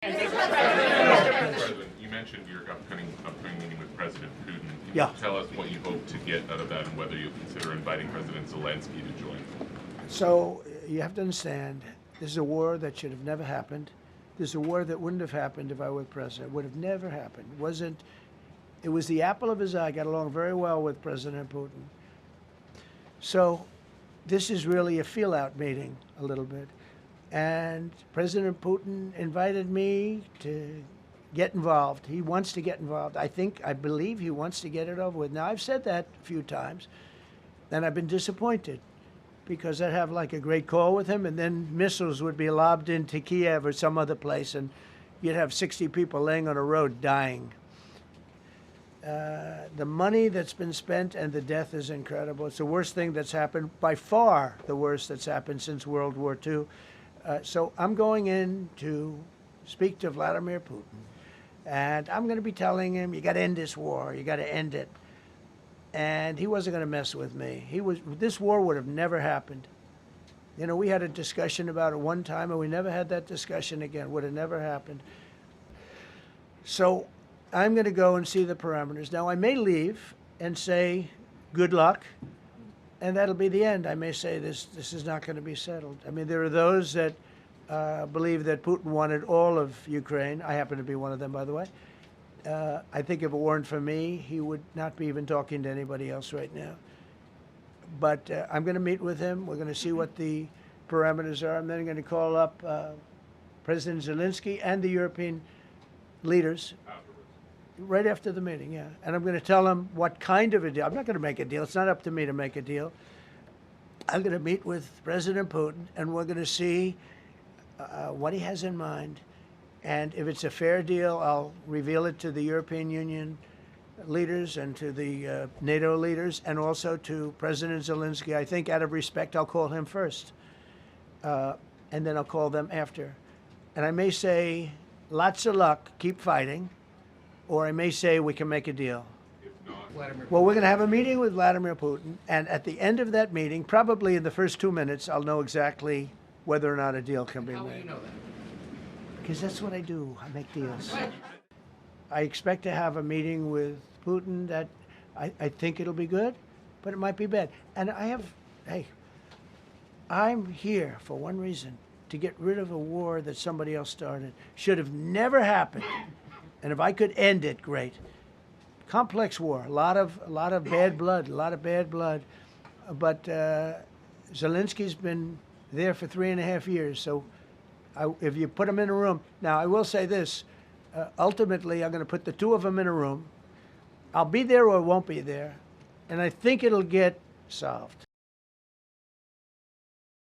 President, you mentioned your upcoming meeting with President Putin. Can you tell us what you hope to get out of that and whether you'll consider inviting President Zelensky to join? So you have to understand, this is a war that should have never happened. This is a war that wouldn't have happened if I were president. It would have never happened. It was the apple of his eye. I got along very well with President Putin. So this is really a feel-out meeting a little bit. And President Putin invited me to get involved. He wants to get involved. I believe he wants to get it over with. Now, I've said that a few times, and I've been disappointed because I'd have like a great call with him, and then missiles would be lobbed into Kiev or some other place, and you'd have 60 people laying on a road dying. The money that's been spent and the death is incredible. It's the worst thing that's happened, by far the worst that's happened since World War II. So I'm going in to speak to Vladimir Putin, and I'm going to be telling him, you got to end this war, you got to end it. And he wasn't going to mess with me. This war would have never happened. You know, we had a discussion about it one time, and we never had that discussion again. Would have never happened. So I'm going to go and see the parameters. Now, I may leave and say, good luck, and that'll be the end. I may say this is not going to be settled. I mean, there are those that believe that Putin wanted all of Ukraine. I happen to be one of them, by the way. I think if it weren't for me, he would not be even talking to anybody else right now. But I'm going to meet with him. We're going to see what the parameters are. I'm then going to call up President Zelensky and the European leaders right after the meeting, yeah. And I'm going to tell them what kind of a deal. I'm not going to make a deal. It's not up to me to make a deal. I'm going to meet with President Putin, and we're going to see what he has in mind. And if it's a fair deal, I'll reveal it to the European Union leaders and to the NATO leaders and also to President Zelensky. I think out of respect, I'll call him first. And then I'll call them after. And I may say, lots of luck, keep fighting. Or I may say we can make a deal. Well, we're going to have a meeting with Vladimir Putin. And at the end of that meeting, probably in the first 2 minutes, I'll know exactly whether or not a deal can be made. How will you know that? Because that's what I do. I make deals. I expect to have a meeting with Putin that I think it'll be good, but it might be bad. And I'm here for one reason, to get rid of a war that somebody else started. Should have never happened. And if I could end it, great. Complex war, a lot of bad blood, But Zelensky's been there for 3.5 years, so if you put him in a room. Now, I will say this, ultimately, I'm going to put the two of them in a room. I'll be there or won't be there, and I think it'll get solved.